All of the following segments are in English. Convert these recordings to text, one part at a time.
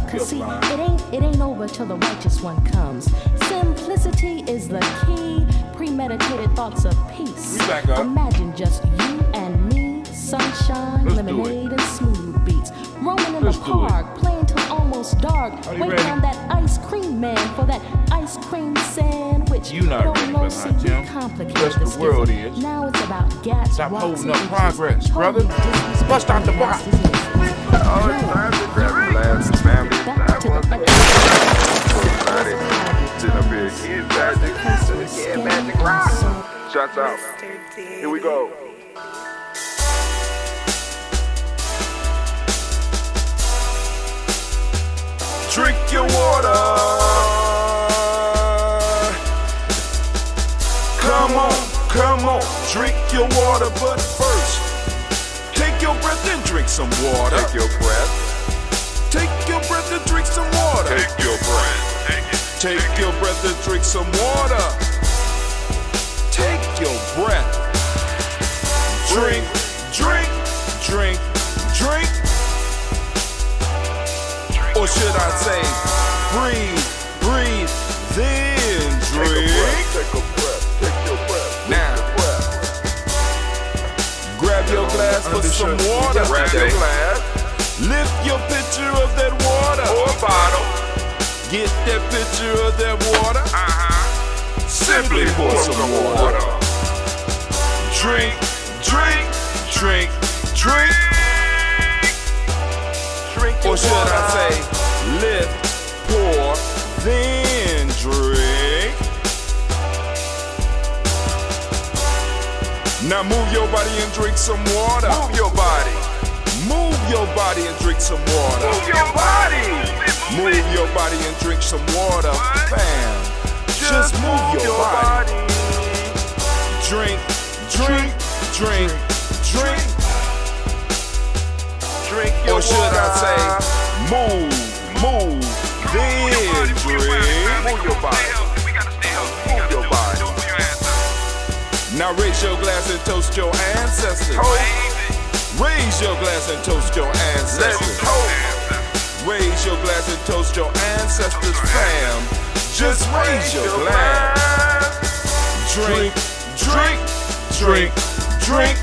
Cause see, it ain't over till the righteous one comes. Simplicity is the key. Premeditated thoughts of peace. Imagine just you and me, sunshine, lemonade, and smooth beats. Roaming in the park, playing till almost dark. Waiting on that ice cream man for that ice cream sandwich. You not ready, but Tim. Complicated Just the world is. Now it's about gats. Stop holding up progress, brother. Bust out the box. Oh, it's time to grab your last family. That was everybody sitting up here. Kid magic rock. Shots out. Here we go. Drink your water. Come on, drink your water, but first, take your breath and drink some water. Take your breath. Take your breath and drink some water. Take your breath. Take your breath and drink some water. Take your breath. Drink, drink, drink, drink. Or should I say, breathe, breathe, then drink. Take a breath, take your breath. Now, grab your glass for some water. Grab your glass. Lift your pitcher of that water. Or bottle. Get that pitcher of that water. Simply pour some water. Drink, drink, drink, drink. Or should I say, lift, pour, then drink. Now move your body and drink some water. Move your body. Move your body and drink some water. Move your body. Move your body and drink some water. Bam. Just move your body. Drink, drink, drink, drink. Drink your or should water. I say, move, then drink. Move your body. Move your body. Now raise your glass and toast your ancestors. Raise your glass and toast your ancestors. Raise your glass and toast your ancestors, fam. Just raise your glass. Drink, drink, drink, drink.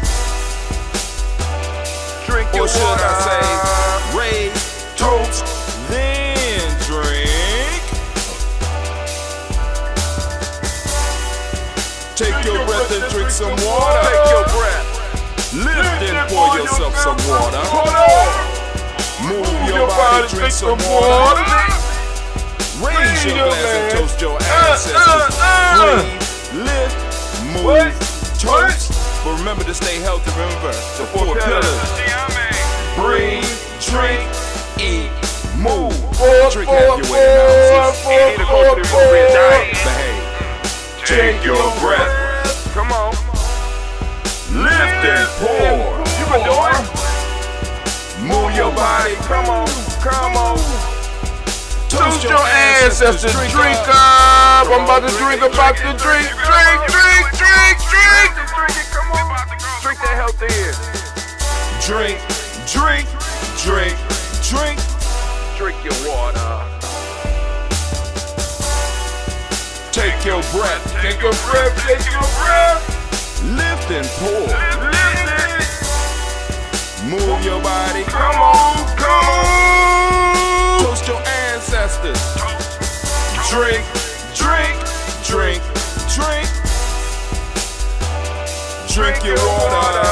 Drink your or should water. I say, raise, toast, then drink. Take your breath and drink some water. Take your breath. Lift and pour yourself some water. Move your body, drink some water. Raise your glass and toast your ancestors. Breathe, lift, move, toast. But remember to stay healthy. Remember the 4 pillars. Breathe, drink, eat, move. Drink half your way now. Behave. Take your breath. Come on. Lift and pour. You can do it. Move your body. Come on. Come on. Toast your ancestors. Drink up. I'm about to drink about the drink. Drink, drink, drink, drink. Come on. Drink that healthy air. Drink, drink, drink, drink. Drink your water. Take your breath. Take your breath. Take your breath. Lift and pour. Lift it. Move your body. Come on. Come on. Toast your ancestors. Drink, drink, drink, drink. Drink your water.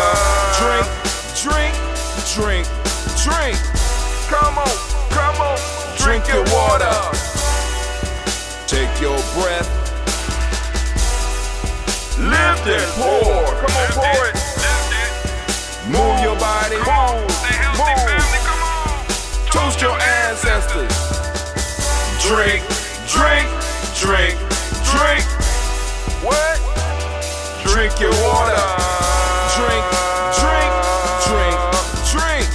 Drink, drink, drink, drink. Come on, come on. Drink your water. Take your breath. Lift and pour. Come on, pour it. Move your body. Move. Toast your ancestors. Drink, drink, drink, drink. What? Drink your water. Drink, drink, drink, drink.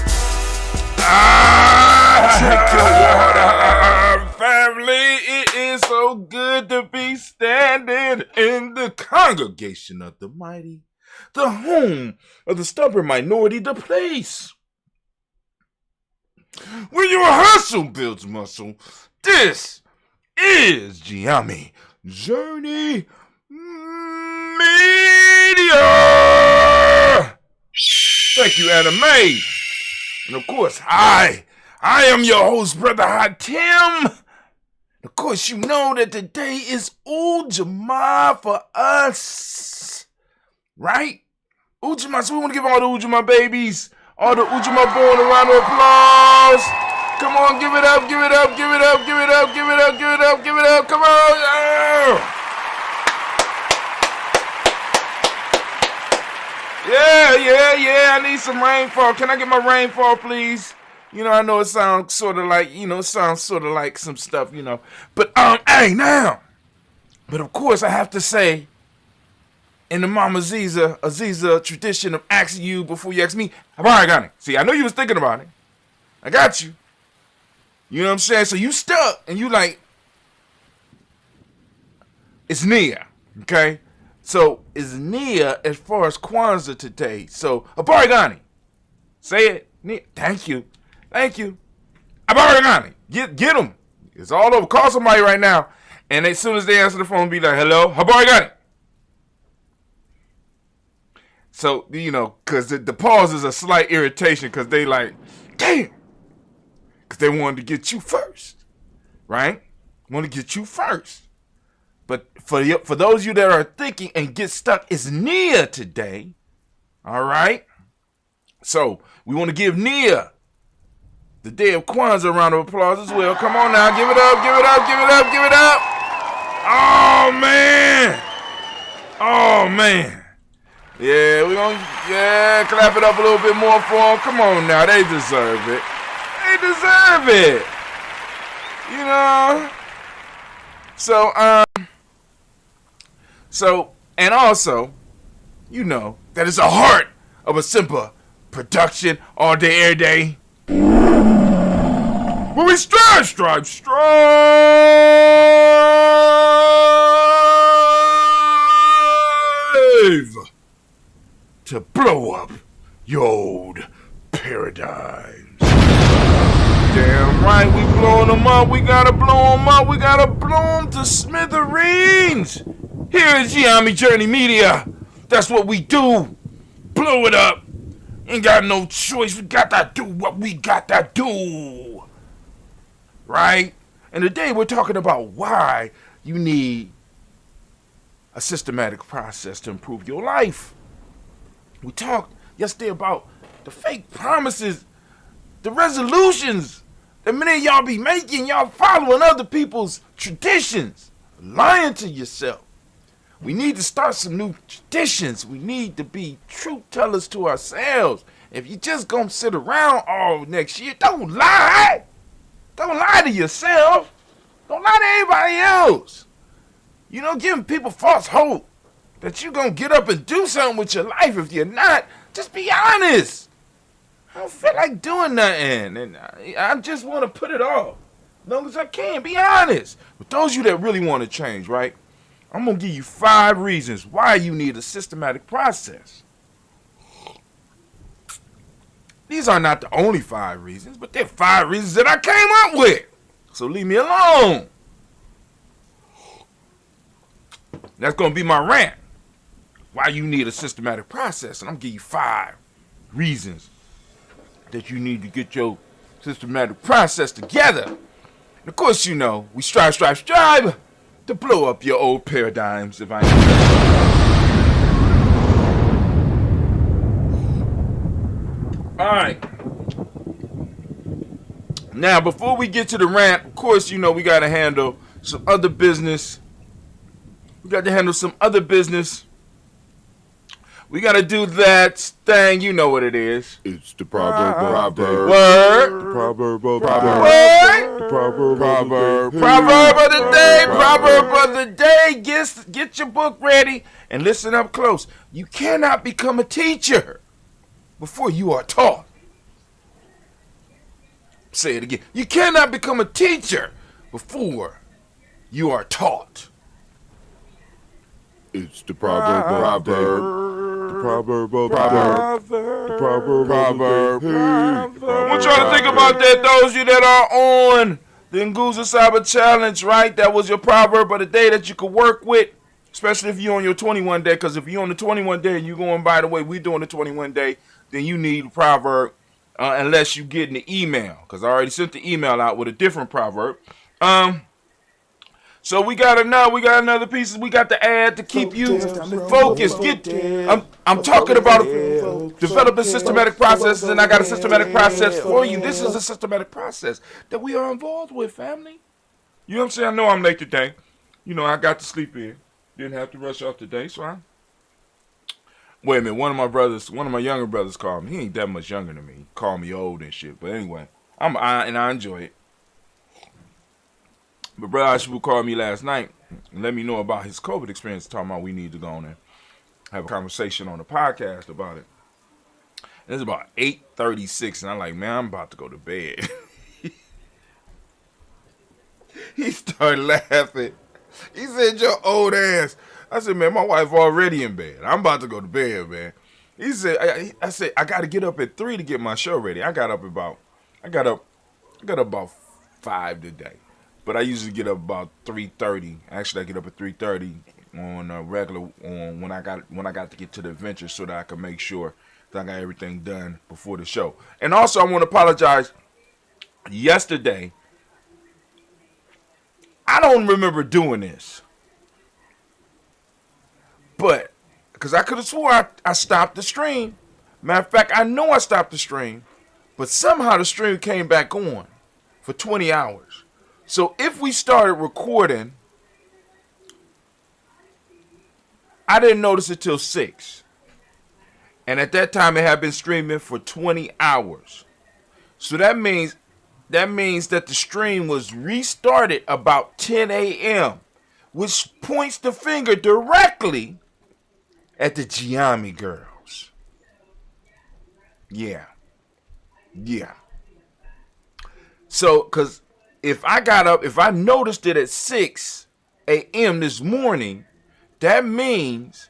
Drink your water. Family, it is so good to be standing in the congregation of the mighty, the home of the stubborn minority, the place When your hustle builds muscle, this is Ujamaa Journey Media. Thank you, Anime. And of course, I am your host, Brother Hot Tim. Of course, you know that today is Ujamaa for us, right? Ujamaa, so we want to give all the Ujamaa babies, all the Ujamaa born a round of applause. Come on, give it up, give it up, give it up, give it up, give it up, give it up, give it up. Come on. Yeah. I need some rainfall. Can I get my rainfall, please? You know, I know it sounds sort of like, some stuff, But, hey, now. But, of course, I have to say, in the Mama Aziza tradition of asking you before you ask me, Habari Gani. See, I know you was thinking about it. I got you. You know what I'm saying? So you stuck, and you like, it's Nia, okay? So, it's Nia as far as Kwanzaa today. So, Habari Gani. Say it. Nia. Thank you. Habari Gani. Get them. It's all over. Call somebody right now. And as soon as they answer the phone, be like, hello, Habari Gani. So, because the pause is a slight irritation because they like, damn. Because they wanted to get you first. Right? Want to get you first. But for those of you that are thinking and get stuck, it's Nia today. All right? So, we want to give Nia the day of Kwanzaa a round of applause as well. Come on now. Give it up, give it up, give it up, give it up. Oh, man. Yeah, clap it up a little bit more for them. Come on now. They deserve it. So, and also, that is the heart of a simple production all day, every day. Where we strive to blow up your old paradigms. Damn right, we blowing them up. We gotta blow them up. We gotta blow them to smithereens. Here is Ujamaa Journey Media. That's what we do. Blow it up. Ain't got no choice. We got to do what we got to do. Right? And today we're talking about why you need a systematic process to improve your life. We talked yesterday about the fake promises, the resolutions that many of y'all be making. Y'all following other people's traditions, lying to yourself. We need to start some new traditions. We need to be truth tellers to ourselves. If you just gonna sit around all next year, don't lie. Don't lie to yourself. Don't lie to anybody else. Giving people false hope that you're gonna get up and do something with your life. If you're not, just be honest. I don't feel like doing nothing, and I just want to put it off as long as I can. Be honest. But those of you that really want to change, right? I'm going to give you 5 reasons why you need a systematic process. These are not the only 5 reasons, but they're 5 reasons that I came up with. So leave me alone. That's going to be my rant. Why you need a systematic process. And I'm going to give you 5 reasons that you need to get your systematic process together. And of course, we strive to blow up your old paradigms, if I ain't. All right. Now, before we get to the rant, of course, we got to handle some other business. We got to handle some other business. We got to do that thing. You know what it is. It's the proverb of the day. Word. The proverb of the Word. proverb Proverb of the day. Proverb of the day. Get your book ready and listen up close. You cannot become a teacher before you are taught. Say it again. You cannot become a teacher before you are taught. It's the proverb of the day. proverb of I want y'all to think about that, those of you that are on the Nguza Cyber Challenge, right? That was your proverb of the day that you could work with, especially if you're on your 21 day, because if you're on the 21 day and you're going, by the way, we're doing the 21 day, then you need a proverb unless you get in the email, because I already sent the email out with a different proverb. So we got another piece. We got the ad to keep you focused. I'm talking about developing systematic processes, and I got a systematic process for you. This is a systematic process that we are involved with, family. You know what I'm saying? I know I'm late today. You know, I got to sleep in. Didn't have to rush off today, so wait a minute. One of my younger brothers called me. He ain't that much younger than me. He called me old and shit. But anyway, I enjoy it. But Brother Ashibu called me last night and let me know about his COVID experience, talking about we need to go on and have a conversation on the podcast about it. And it's about 8:36, and I'm like, man, I'm about to go to bed. He started laughing. He said, your old ass. I said, man, my wife already in bed. I'm about to go to bed, man. He said, I said, I got to get up at 3 to get my show ready. I got up about 5 today. But I usually get up about 3:30. Actually, I get up at 3:30 on a regular when I got to get to the adventure so that I can make sure that I got everything done before the show. And also, I want to apologize. Yesterday, I don't remember doing this, but because I could have swore I stopped the stream. Matter of fact, I know I stopped the stream, but somehow the stream came back on for 20 hours. So if we started recording, I didn't notice it till 6. And at that time, it had been streaming for 20 hours. So that means that the stream was restarted about 10 a.m., which points the finger directly at the Ujamaa girls. Yeah. So, because if I noticed it at 6 a.m. this morning, that means,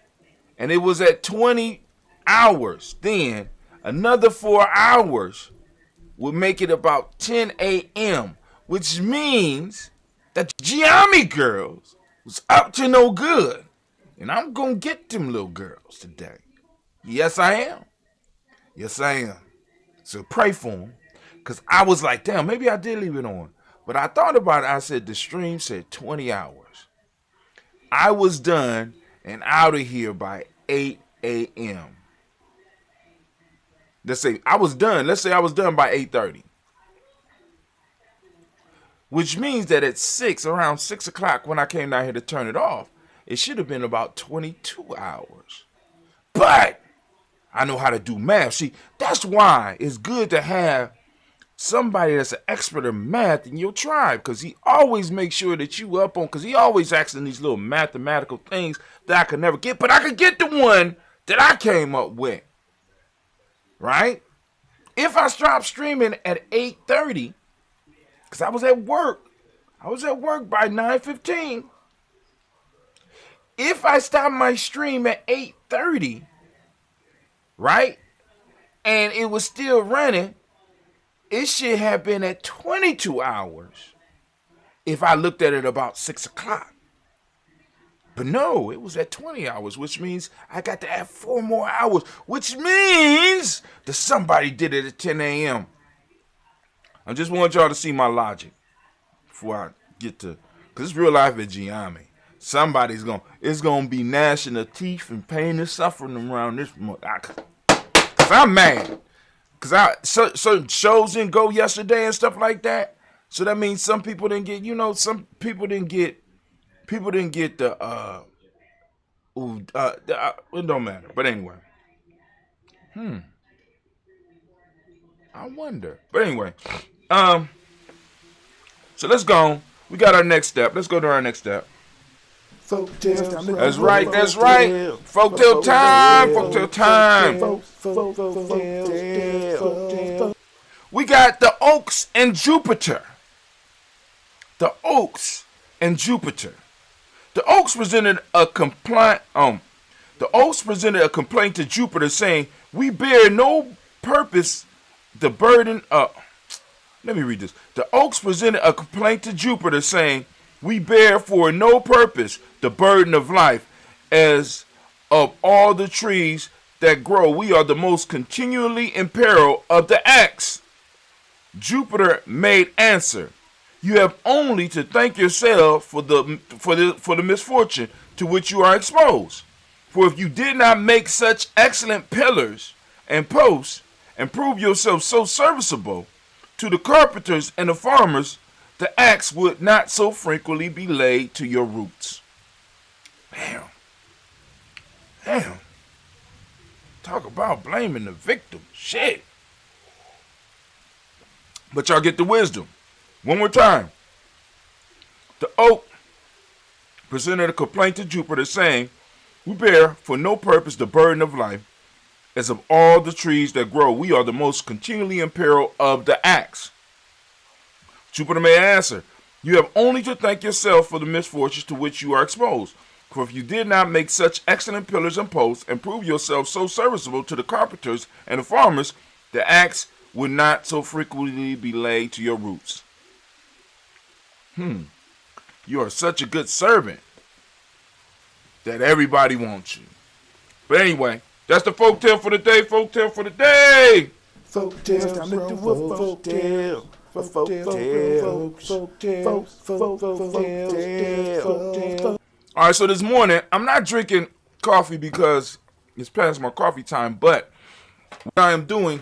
and it was at 20 hours, then another 4 hours would make it about 10 a.m., which means that the Ujamaa girls was up to no good. And I'm going to get them little girls today. Yes, I am. So pray for them. Because I was like, damn, maybe I did leave it on. But I thought about it. I said, the stream said 20 hours. I was done and out of here by 8 a.m. Let's say I was done by 8:30. Which means that at around 6 o'clock when I came down here to turn it off, it should have been about 22 hours. But I know how to do math. See, that's why it's good to have somebody that's an expert in math in your tribe, because he always makes sure that you up on, because he always asking these little mathematical things that I could never get, but I could get the one that I came up with. Right? If I stopped streaming at 8:30, because I was at work by 9:15. If I stopped my stream at 8:30, right, and it was still running, it should have been at 22 hours if I looked at it about 6 o'clock. But no, it was at 20 hours, which means I got to add 4 more hours, which means that somebody did it at 10 a.m. I just want y'all to see my logic before I get to, because it's real life at Ujamaa. It's going to be gnashing of teeth and pain and suffering around this month. Because I'm mad. Because certain shows didn't go yesterday and stuff like that. So that means some people didn't get, some people didn't get the, it don't matter. But anyway. I wonder. But anyway. So let's go. We got our next step. Let's go to our next step. That's right. Folktale time. We got the Oaks and Jupiter. The Oaks presented a complaint. The oaks presented a complaint to Jupiter saying, we bear no purpose the burden of... Let me read this. The oaks presented a complaint to Jupiter saying, we bear for no purpose the burden of life, as of all the trees that grow, we are the most continually in peril of the axe. Jupiter made answer, you have only to thank yourself for the misfortune to which you are exposed. For if you did not make such excellent pillars and posts, and prove yourself so serviceable to the carpenters and the farmers, the axe would not so frequently be laid to your roots. Damn. Talk about blaming the victim. Shit. But y'all get the wisdom. One more time. The oak presented a complaint to Jupiter saying, we bear for no purpose the burden of life, as of all the trees that grow, we are the most continually in peril of the axe. Jupiter may answer, you have only to thank yourself for the misfortunes to which you are exposed. For if you did not make such excellent pillars and posts, and prove yourself so serviceable to the carpenters and the farmers, the axe would not so frequently be laid to your roots. You are such a good servant that everybody wants you. But anyway, that's the folktale for the day. Folktale for the day. Folktales, time to do a folktale. Folktale. All right, so this morning, I'm not drinking coffee because it's past my coffee time, but what I am doing,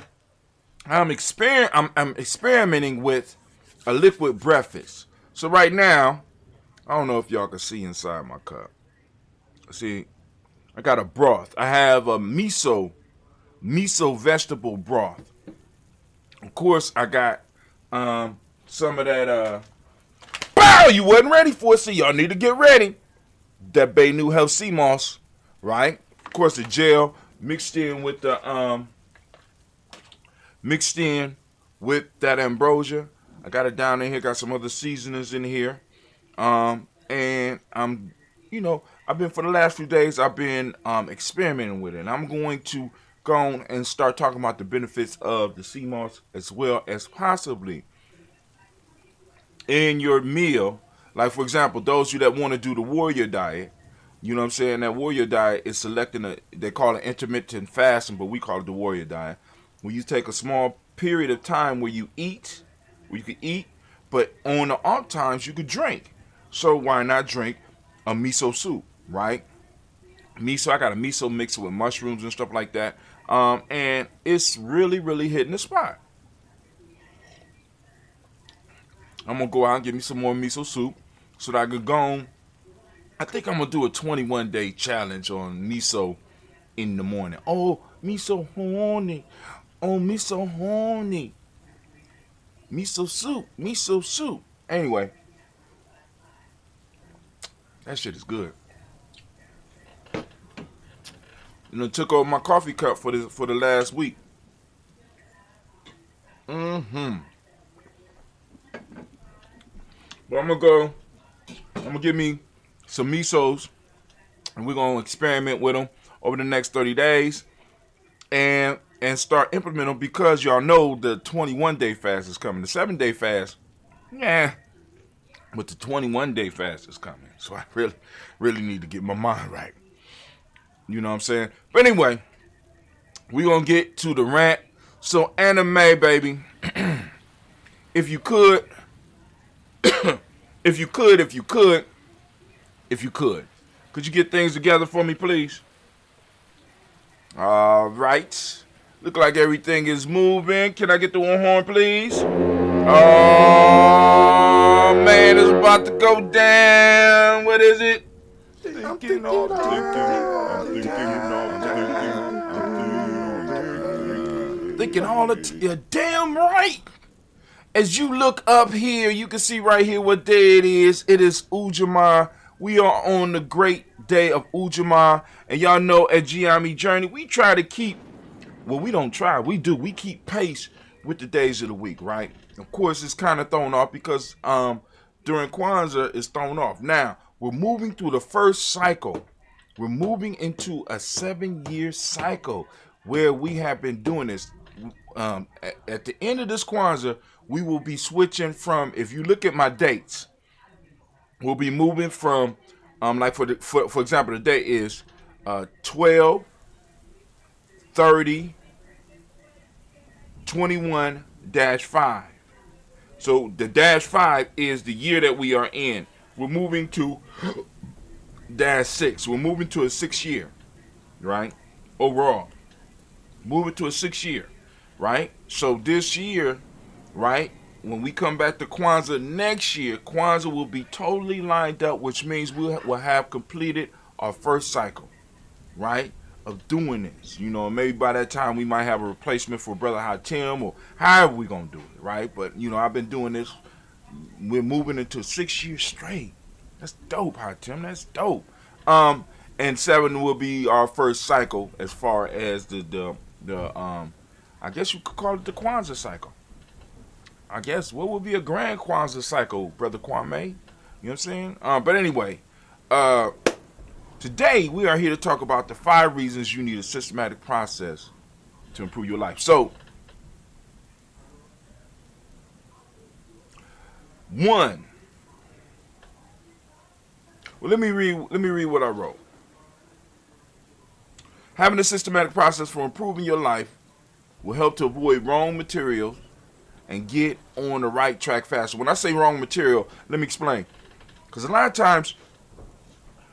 I'm experimenting with a liquid breakfast. So right now, I don't know if y'all can see inside my cup. See, I got a broth. I have a miso vegetable broth. Of course, I got some of that. Wow, you wasn't ready for it, so y'all need to get ready. That Bay New Health Sea Moss, right? Of course, the gel mixed in with that ambrosia. I got it down in here. Got some other seasonings in here, and I'm, I've been for the last few days. I've been experimenting with it, and I'm going to go on and start talking about the benefits of the sea moss as well as possibly in your meal. Like, for example, those of you that want to do the warrior diet, you know what I'm saying? That warrior diet is they call it intermittent fasting, but we call it the warrior diet. Where you take a small period of time where you can eat, but on the off times you could drink. So why not drink a miso soup, right? Miso, I got a miso mixed with mushrooms and stuff like that. And it's really, really hitting the spot. I'm going to go out and get me some more miso soup so that I can go on. I think I'm going to do a 21-day challenge on miso in the morning. Oh, miso horny. Oh, miso horny. Miso soup. Anyway, that shit is good. Took over my coffee cup for the last week. But I'm gonna get me some misos, and we're gonna experiment with them over the next 30 days, and start implementing them, because y'all know the 21-day fast is coming. The 7-day fast, but the 21-day fast is coming. So I really need to get my mind right. You know what I'm saying? But anyway, we're gonna get to the rant. So anime, baby, if you could, could you get things together for me, please? All right. Look like everything is moving. Can I get the one horn, please? Oh, man, it's about to go down. What is it? Thinking all the you're damn right. As you look up here, you can see right here what day it is. It is Ujamaa. We are on the great day of Ujamaa. And y'all know at Giami Journey, we try to keep, well, we don't try, we do. We keep pace with the days of the week, right? Of course, it's kind of thrown off because during Kwanzaa, it's thrown off. Now, we're moving through the first cycle We're moving into a 7-year cycle where we have been doing this. At the end of this Kwanzaa, we will be switching from, if you look at my dates, we'll be moving from, like for example, the date is 12, 30, 21-5. So the -5 is the year that we are in. We're moving to -6. We're moving to a 6 year, right? Overall, moving to a 6 year, right? So this year, right, when we come back to Kwanzaa next year, Kwanzaa will be totally lined up, which means we will have completed our first cycle, right, of doing this. You know, maybe by that time we might have a replacement for Brother Hatim, or however we gonna do it, right? But you know, I've been doing this. We're moving into 6 years straight. That's dope, Hatim. That's dope. And 7 will be our first cycle as far as the I guess you could call it the Kwanzaa cycle. I guess what would be a grand Kwanzaa cycle, Brother Kwame? You know what I'm saying? But anyway, today we are here to talk about the 5 reasons you need a systematic process to improve your life. So, 1. Well, let me read what I wrote. Having a systematic process for improving your life will help to avoid wrong materials and get on the right track faster. When I say wrong material, let me explain. Because a lot of times,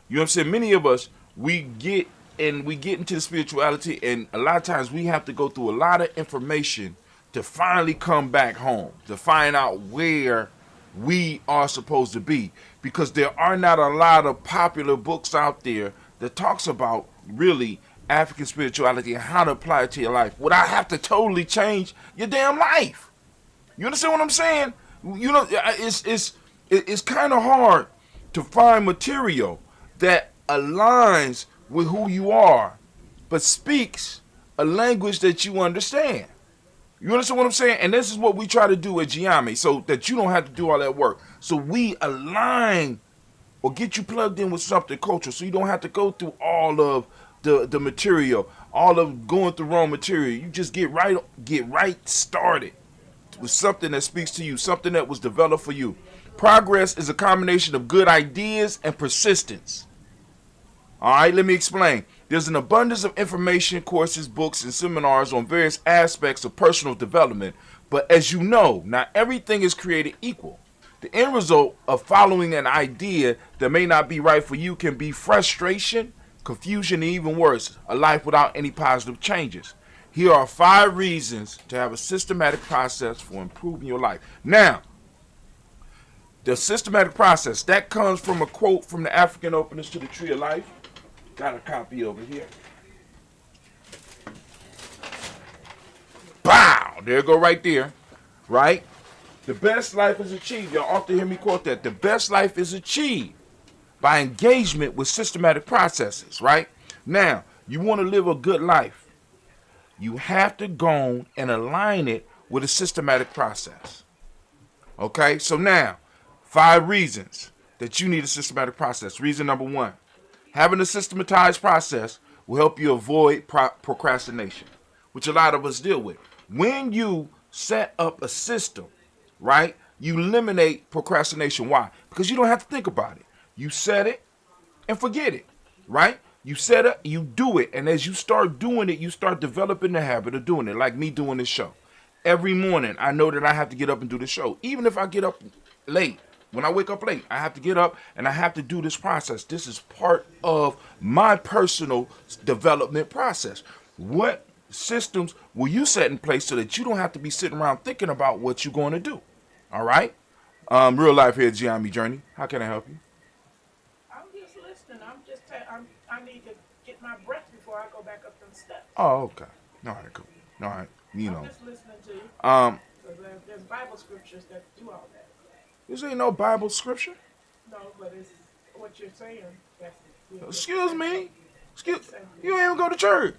you know what I'm saying, many of us, we get into the spirituality, and a lot of times we have to go through a lot of information to finally come back home, to find out where we are supposed to be. Because there are not a lot of popular books out there that talks about really African spirituality and how to apply it to your life without have to totally change your damn life. You understand what I'm saying? You know, it's kind of hard to find material that aligns with who you are, but speaks a language that you understand. You understand what I'm saying? And this is what we try to do at Ujamaa, so that you don't have to do all that work. So we align or get you plugged in with something cultural, so you don't have to go through all of the material, all of going through wrong material. You just get right started with something that speaks to you, something that was developed for you. Progress is a combination of good ideas and persistence. All right, let me explain. There's an abundance of information, courses, books, and seminars on various aspects of personal development. But as you know, not everything is created equal. The end result of following an idea that may not be right for you can be frustration, confusion, and even worse, a life without any positive changes. Here are 5 reasons to have a systematic process for improving your life. Now, the systematic process, that comes from a quote from the African Openers to the Tree of Life. Got a copy over here. Bow! There it go right there. Right? The best life is achieved. Y'all often hear me quote that. The best life is achieved by engagement with systematic processes, right? Now, you want to live a good life. You have to go and align it with a systematic process. Okay? So now, 5 reasons that you need a systematic process. Reason number 1. Having a systematized process will help you avoid procrastination, which a lot of us deal with. When you set up a system, right, you eliminate procrastination. Why? Because you don't have to think about it. You set it and forget it, right? You set it, you do it, and as you start doing it, you start developing the habit of doing it, like me doing this show. Every morning, I know that I have to get up and do the show, even if I get up late. When I wake up late, I have to get up and I have to do this process. This is part of my personal development process. What systems will you set in place so that you don't have to be sitting around thinking about what you're going to do? All right? Real life here at Ujamaa Journey. How can I help you? I'm just listening. I need to get my breath before I go back up them steps. Oh, okay. All right, cool. All right. You know. I'm just listening to you. There's Bible scriptures that do all that. This ain't no Bible scripture. No, but it's what you're saying. Excuse me. You ain't even go to church.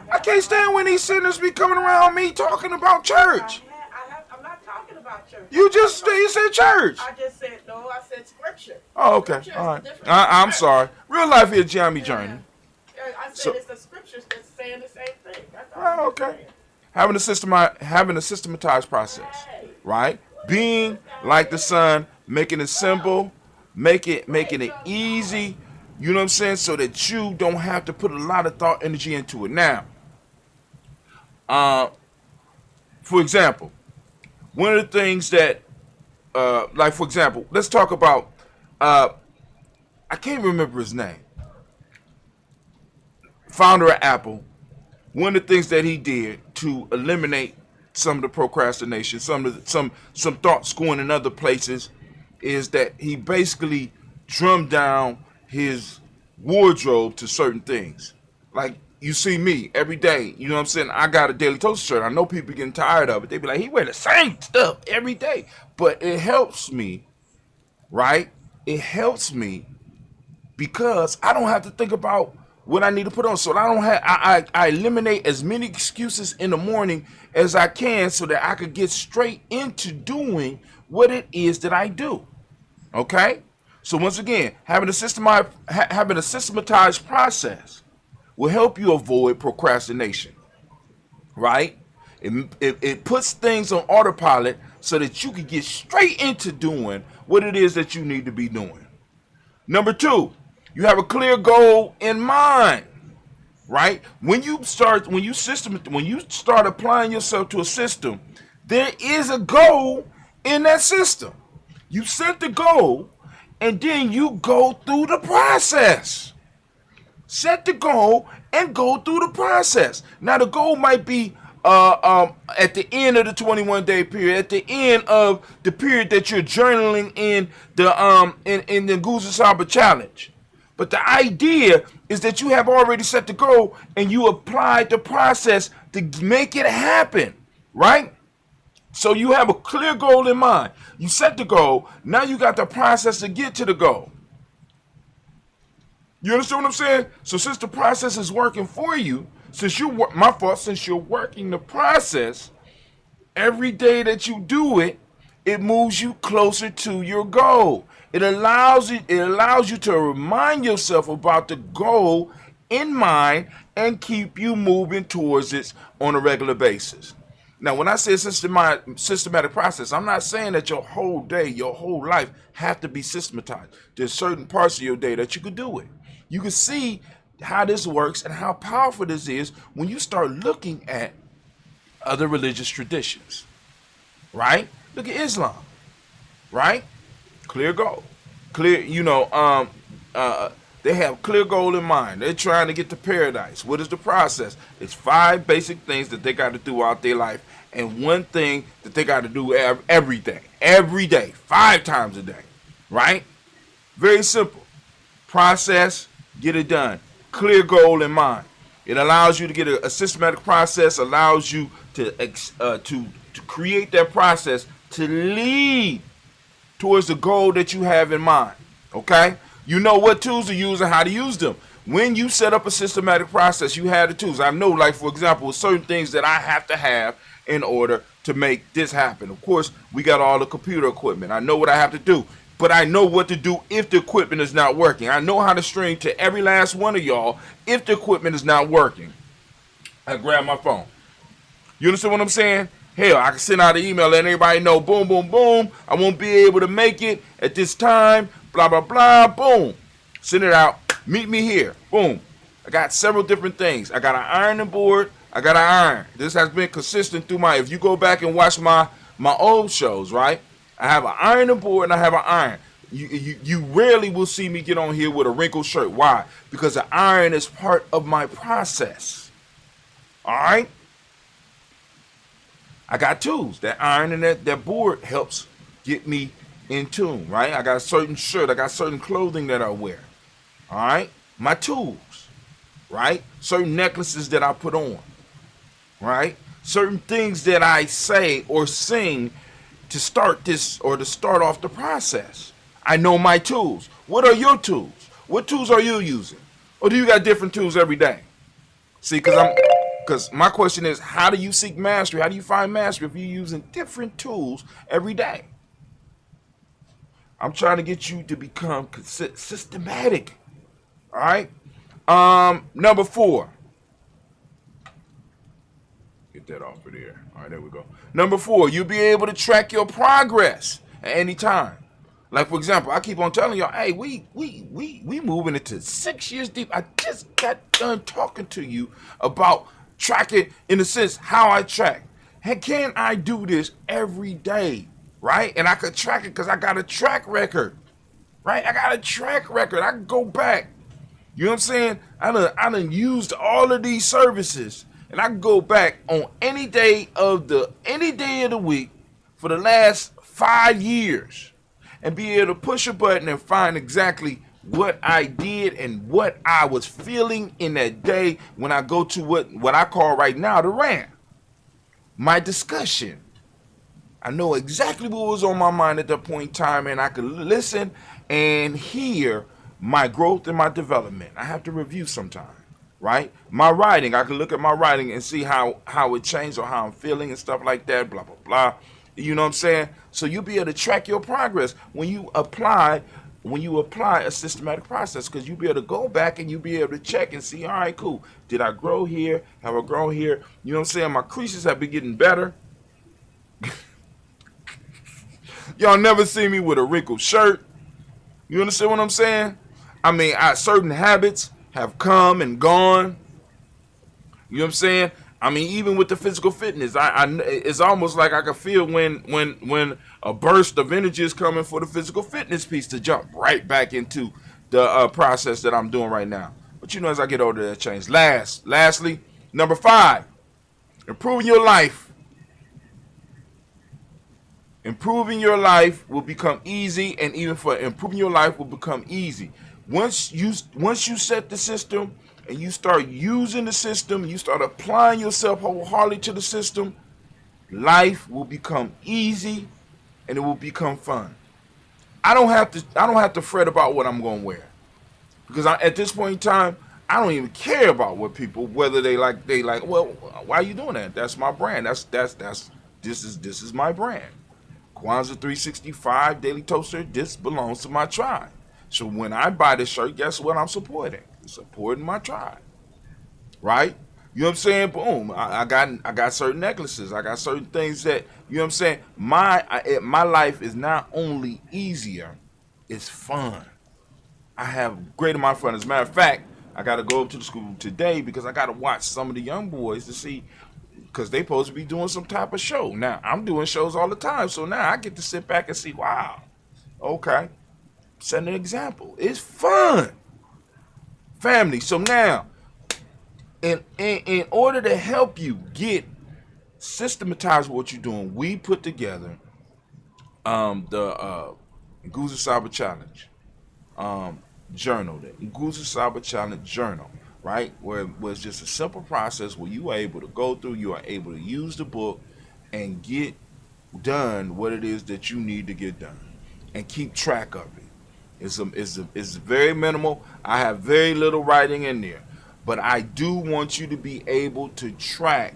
I can't stand when these sinners be coming around me talking about church. I'm not talking about church. You said church. I just said no No, I said scripture. Oh, okay. Scripture is All right. different. I'm sorry. Real life is Ujamaa Journey. Yeah, I said So- it's the scriptures that's saying the same thing. That's all Oh, I'm okay. saying. Having a systematized process, right? Being like the Son, making it simple, making it easy. You know what I'm saying? So that you don't have to put a lot of thought, energy into it. Now, for example, one of the things that, like for example, let's talk about. I can't remember his name. Founder of Apple. One of the things that he did to eliminate some of the procrastination, some thoughts going in other places, is that he basically drummed down his wardrobe to certain things. Like you see me every day, you know what I'm saying? I got a Daily Toast shirt. I know people getting tired of it. They be like, he wear the same stuff every day. But it helps me, right? It helps me because I don't have to think about what I need to put on. So I eliminate as many excuses in the morning as I can so that I could get straight into doing what it is that I do. Okay? So once again, having a systematized process will help you avoid procrastination. Right? It puts things on autopilot so that you can get straight into doing what it is that you need to be doing. Number 2, you have a clear goal in mind, right? When you start applying yourself to a system, there is a goal in that system. You set the goal, and then you go through the process. Set the goal and go through the process. Now, the goal might be at the end of the 21-day period, at the end of the period that you're journaling in the Guza Saba challenge. But the idea is that you have already set the goal and you applied the process to make it happen, right? So you have a clear goal in mind. You set the goal. Now you got the process to get to the goal. You understand what I'm saying? So since the process is working for you, since you're working the process, every day that you do it, it moves you closer to your goal. It allows you to remind yourself about the goal in mind and keep you moving towards it on a regular basis. Now, when I say systematic process, I'm not saying that your whole day, your whole life have to be systematized. There's certain parts of your day that you could do it. You can see how this works and how powerful this is when you start looking at other religious traditions, right? Look at Islam, right? Clear goal. Clear, they have clear goal in mind. They're trying to get to paradise. What is the process? It's 5 basic things that they got to do out their life, and one thing that they got to do every day, 5 times a day, right? Very simple. Process, get it done. Clear goal in mind. It allows you to get a systematic process, allows you to create that process to lead towards the goal that you have in mind. Okay? You know what tools to use and how to use them. When you set up a systematic process, you have the tools. I know, like, for example, certain things that I have to have in order to make this happen. Of course, we got all the computer equipment. I know what I have to do, but I know what to do if the equipment is not working. I know how to string to every last one of y'all if the equipment is not working. I grab my phone. You understand what I'm saying? Hell, I can send out an email letting everybody know, boom, boom, boom, I won't be able to make it at this time, blah, blah, blah, boom. Send it out. Meet me here. Boom. I got several different things. I got an ironing board. I got an iron. This has been consistent through if you go back and watch my old shows, right? I have an ironing board and I have an iron. You rarely will see me get on here with a wrinkled shirt. Why? Because the iron is part of my process. All right? I got tools. That iron and that board helps get me in tune, right? I got a certain shirt. I got certain clothing that I wear. All right? My tools, right? Certain necklaces that I put on, right? Certain things that I say or sing to start this or to start off the process. I know my tools. What are your tools? What tools are you using? Or do you got different tools every day? See, because my question is, how do you seek mastery? How do you find mastery if you're using different tools every day? I'm trying to get you to become systematic. All right. Number 4. Get that off of there. All right, there we go. Number 4, you'll be able to track your progress at any time. Like, for example, I keep on telling y'all, hey, we moving into 6 years deep. I just got done talking to you about tracking, in a sense, how I track. Hey, can I do this every day, right? And I could track it because I got a track record, right? I got a track record. I can go back. You know what I'm saying? I done used all of these services, and I can go back on any day of the week for the last 5 years and be able to push a button and find exactly what I did and what I was feeling in that day when I go to what I call right now the rant. My discussion. I know exactly what was on my mind at that point in time, and I could listen and hear my growth and my development. I have to review sometime, right? My writing, I can look at my writing and see how it changed or how I'm feeling and stuff like that, blah, blah, blah. You know what I'm saying? So you'll be able to track your progress when you apply a systematic process, because you'll be able to go back and you'll be able to check and see, all right, cool. Did I grow here? Have I grown here? You know what I'm saying? My creases have been getting better. Y'all never see me with a wrinkled shirt. You understand what I'm saying? I mean, certain habits have come and gone. You know what I'm saying? I mean, even with the physical fitness, it's almost like I can feel when a burst of energy is coming for the physical fitness piece to jump right back into the process that I'm doing right now. But you know, as I get older, that changes. Lastly, number 5, improving your life. Improving your life will become easy, and even for improving your life will become easy. Once you set the system and you start using the system, you start applying yourself wholeheartedly to the system, life will become easy and it will become fun. I don't have to fret about what I'm going to wear, because at this point in time, I don't even care about what people, whether they like. Well, why are you doing that? That's my brand. This is my brand. Kwanzaa 365 Daily Toaster. This belongs to my tribe. So when I buy this shirt, guess what I'm supporting? I'm supporting my tribe, right? You know what I'm saying? Boom. I got certain necklaces. I got certain things that, you know what I'm saying? My life is not only easier, it's fun. I have a great amount of fun. As a matter of fact, I got to go up to the school today because I got to watch some of the young boys to see, because they supposed to be doing some type of show. Now, I'm doing shows all the time, so now I get to sit back and see, wow, okay, set an example. It's fun. Family. So now, in order to help you get systematize what you're doing, we put together the Nguza Saba Challenge journal, the Nguza Saba Challenge journal, right? Where it was just a simple process where you are able to go through, you are able to use the book and get done what it is that you need to get done and keep track of it. It's very minimal. I have very little writing in there, but I do want you to be able to track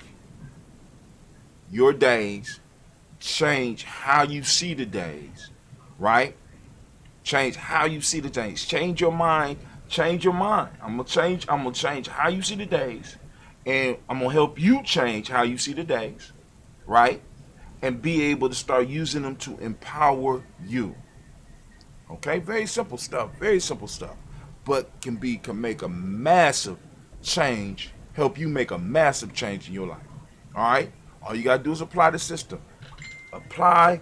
your days, change how you see the days, right? Change how you see the days. Change your mind. Change your mind. I'm gonna change how you see the days, and I'm gonna help you change how you see the days, right? And be able to start using them to empower you. Okay, very simple stuff, but can make a massive change, help you make a massive change in your life. All right, all you gotta do is apply the system. Apply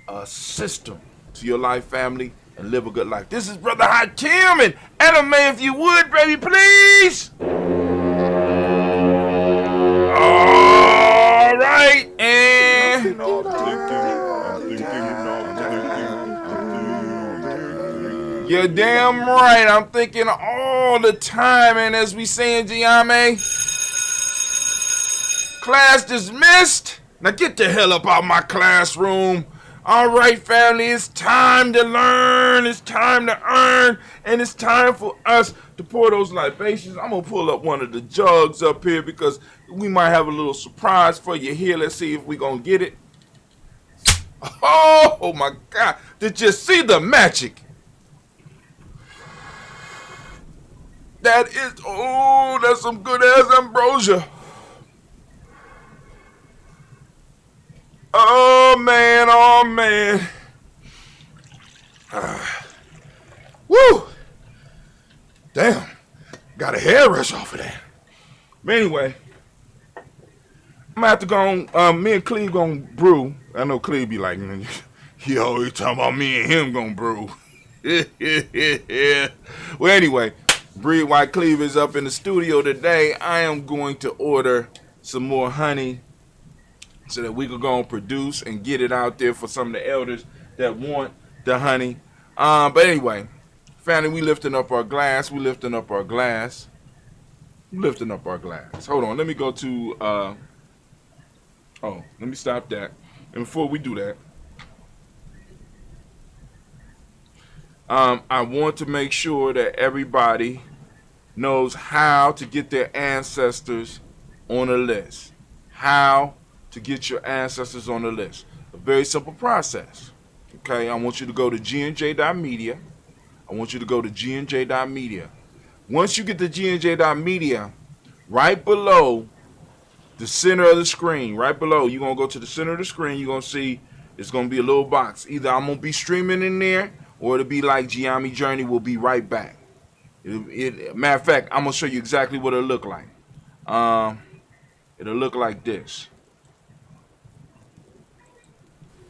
a system to your life, family, and live a good life. This is Brother Hakim, and anime, if you would, baby, please. All right, and you're damn right. I'm thinking all the time, and as we say in Ujamaa, class dismissed. Now get the hell up out my classroom. All right, family, it's time to learn, it's time to earn, and it's time for us to pour those libations. I'm going to pull up one of the jugs up here because we might have a little surprise for you here. Let's see if we're going to get it. Oh my God. Did you see the magic? That is, oh, that's some good ass ambrosia. Oh man, oh man. Woo! Damn. Got a hair rush off of that. But anyway, I'm gonna have to go on, me and Cleve gonna brew. I know Cleve be like, he always talking about me and him gonna brew. Well, anyway, Breed White Cleve is up in the studio today. I am going to order some more honey so that we could go and produce and get it out there for some of the elders that want the honey. But anyway, family, we lifting up our glass. We lifting up our glass. Lifting up our glass. Hold on, let me go to, let me stop that. And before we do that, I want to make sure that everybody knows how to get their ancestors on a list. How to get your ancestors on the list. A very simple process. Okay, I want you to go to gnj.media. I want you to go to gnj.media. Once you get to gnj.media, right below the center of the screen, right below, you're going to go to the center of the screen, you're going to see it's going to be a little box. Either I'm going to be streaming in there, or it'll be like Ujamaa Journey will be right back. Matter of fact, I'm going to show you exactly what it'll look like. It'll look like this.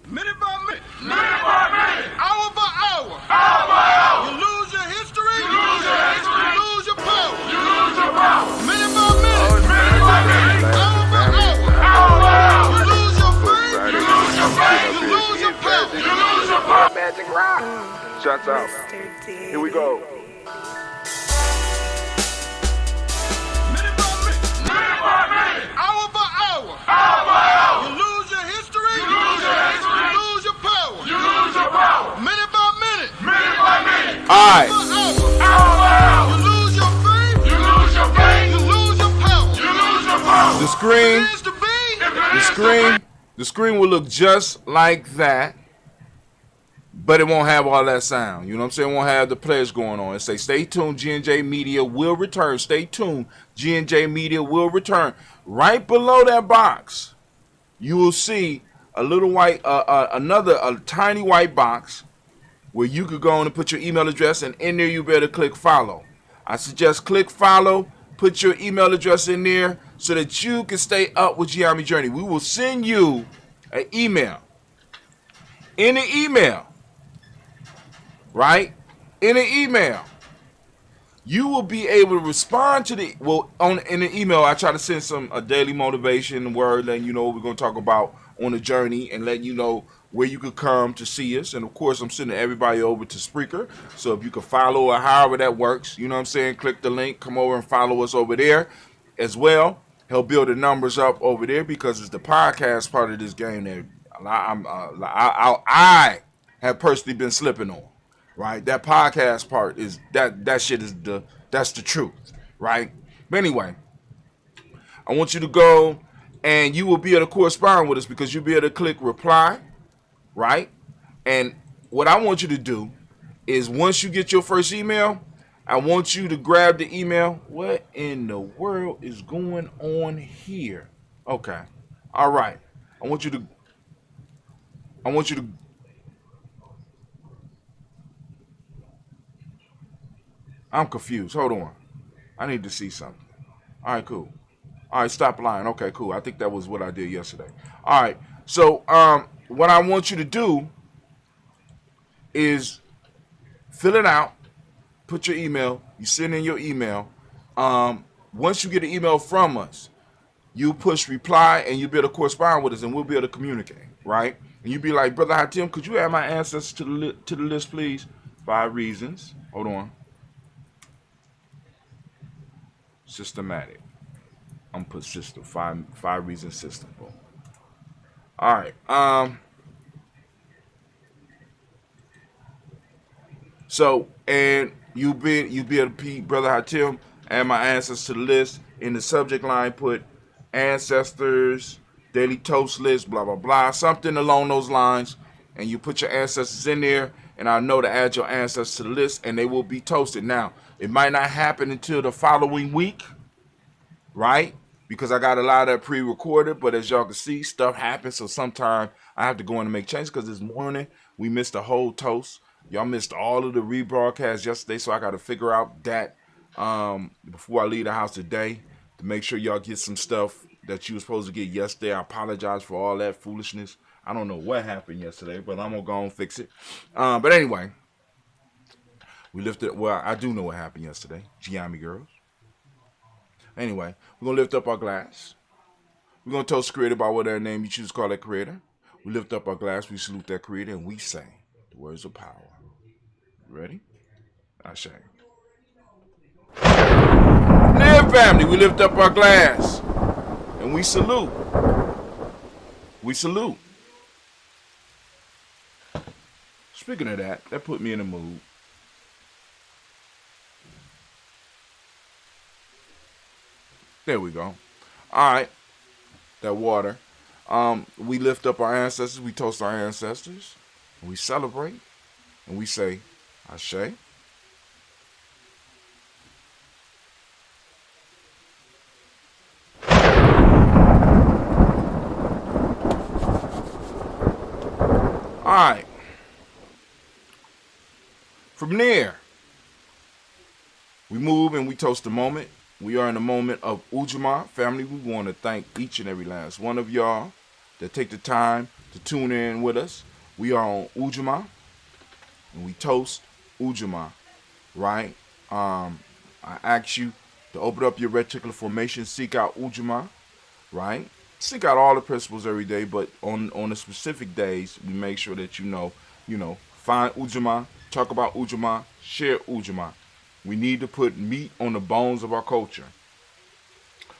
Minute by minute. Minute by minute. Hour by hour. Hour by hour. You lose your history. You lose your history. You lose your power. You lose your power. Minute by minute. Minute by minute. Hour by hour. Hour by hour. You lose your faith. You lose your faith. You lose your power. You lose your power. Magic rock. Shuts out. Here we go. Minute by minute. Minute by minute. Hour by hour. Hour by hour. You lose your history. You lose your history. You lose your power. You lose your power. Minute by minute. Minute by minute. All right. Hour by hour. You lose your faith. You lose your faith. You lose your power. You lose your power. The screen will look just like that, but it won't have all that sound. You know what I'm saying? It won't have the players going on. It say, stay tuned, G&J Media will return. Stay tuned, G&J Media will return. Right below that box, you will see a little white, a tiny white box where you could go on and put your email address, and in there you better click follow. I suggest click follow, put your email address in there so that you can stay up with Ujamaa Journey. We will send you an email. In the email, right? In the email, you will be able to respond to in the email. I try to send a daily motivation word, letting you know what we're going to talk about on the journey, and letting you know where you could come to see us. And of course, I'm sending everybody over to Spreaker, so if you can follow or however that works, you know what I'm saying, click the link, come over and follow us over there as well. Help build the numbers up over there, because it's the podcast part of this game that I have personally been slipping on. Right, that podcast part is that shit is that's the truth, right? But anyway, I want you to go, and you will be able to correspond with us, because you'll be able to click reply, right? And what I want you to do is, once you get your first email, I want you to grab the email. What in the world is going on here? Okay, all right. I want you to. I'm confused. Hold on. I need to see something. All right, cool. All right, stop lying. Okay, cool. I think that was what I did yesterday. All right. So, what I want you to do is fill it out, put your email, you send in your email. Once you get an email from us, you push reply, and you'll be able to correspond with us, and we'll be able to communicate, right? And you'll be like, Brother Hatim, could you add my ancestors to the list, please? 5 reasons. Hold on. Systematic. I'm gonna put system. Five reasons system. Boom. All right. So, and you be able to Brother Hatim, add my ancestors to the list. In the subject line, put ancestors daily toast list, blah, blah, blah, something along those lines. And you put your ancestors in there, and I know to add your ancestors to the list, and they will be toasted. Now, it might not happen until the following week, right? Because I got a lot of that pre-recorded, but as y'all can see, stuff happens, so sometimes I have to go in and make changes, because this morning we missed a whole toast. Y'all missed all of the rebroadcasts yesterday, so I got to figure out that before I leave the house today to make sure y'all get some stuff that you were supposed to get yesterday. I apologize for all that foolishness. I don't know what happened yesterday, but I'm going to go and fix it. But anyway, we lifted, well, I do know what happened yesterday. Ujamaa girls. Anyway, we're going to lift up our glass. We're going to toast creator by whatever name you choose to call that creator. We lift up our glass, we salute that creator, and we say the words of power. Ready? Ashe. Live family, we lift up our glass, and we salute. We salute. Speaking of that put me in the mood. There we go. All right. That water. We lift up our ancestors. We toast our ancestors. And we celebrate. And we say, Ashe. All right. From there, we move and we toast the moment. We are in the moment of Ujamaa. Family, we want to thank each and every last one of y'all that take the time to tune in with us. We are on Ujamaa, and we toast Ujamaa, right? I ask you to open up your reticular formation, seek out Ujamaa, right? Seek out all the principles every day, but on the specific days, we make sure that you know, find Ujamaa, talk about Ujamaa, share Ujamaa. We need to put meat on the bones of our culture.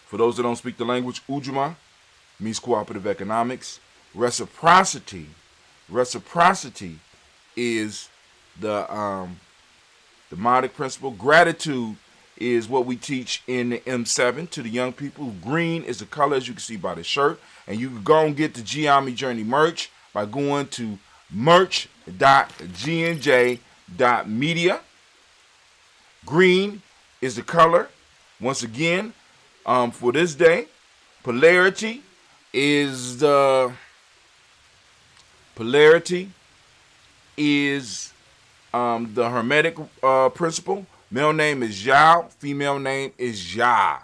For those that don't speak the language, Ujamaa means cooperative economics. Reciprocity is the demonic principle. Gratitude is what we teach in the M7 to the young people. Green is the color, as you can see by the shirt. And you can go and get the Ujamaa Journey merch by going to merch.gnj.media. Green is the color. Once again, for this day, polarity is the Hermetic principle. Male name is Yao, female name is Ya.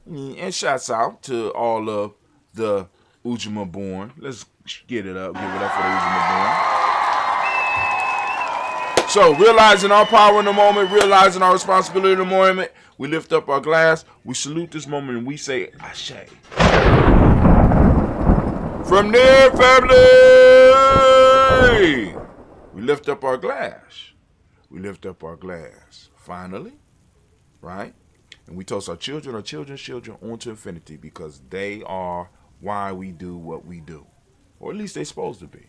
And shouts out to all of the Ujamaa born. Let's get it up. Give it up for the Ujamaa born. So, realizing our power in the moment, realizing our responsibility in the moment, we lift up our glass, we salute this moment, and we say, Ashe. From there, family, we lift up our glass. We lift up our glass. Finally, right? And we toast our children's children onto infinity, because they are why we do what we do. Or at least they're supposed to be.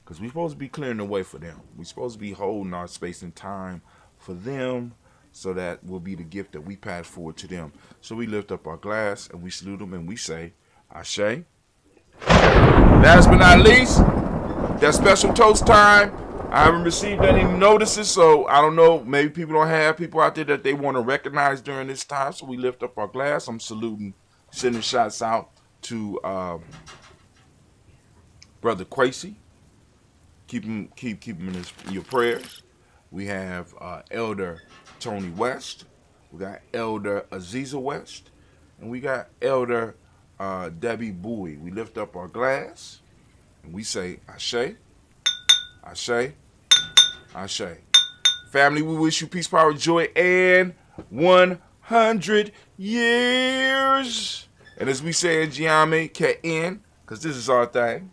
Because we're supposed to be clearing the way for them. We're supposed to be holding our space and time for them, so that will be the gift that we pass forward to them. So we lift up our glass and we salute them and we say, Ashe. Last but not least, that special toast time. I haven't received any notices, so I don't know. Maybe people don't have people out there that they want to recognize during this time. So we lift up our glass. I'm saluting, sending shots out to Brother Quasey. Keep him in your prayers. We have Elder Tony West. We got Elder Aziza West. And we got Elder Debbie Bowie. We lift up our glass and we say, Ashe, Ashe, Ashe. Family, we wish you peace, power, joy, and 100 years. And as we say in Ujamaa, Ka'in, because this is our thing.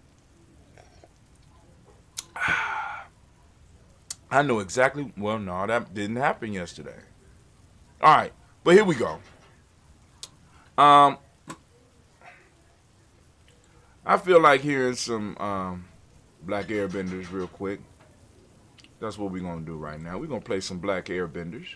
I know exactly. Well, no, that didn't happen yesterday. All right, but here we go. I feel like hearing some Black Airbenders real quick. That's what we're gonna do right now. We're gonna play some Black Airbenders.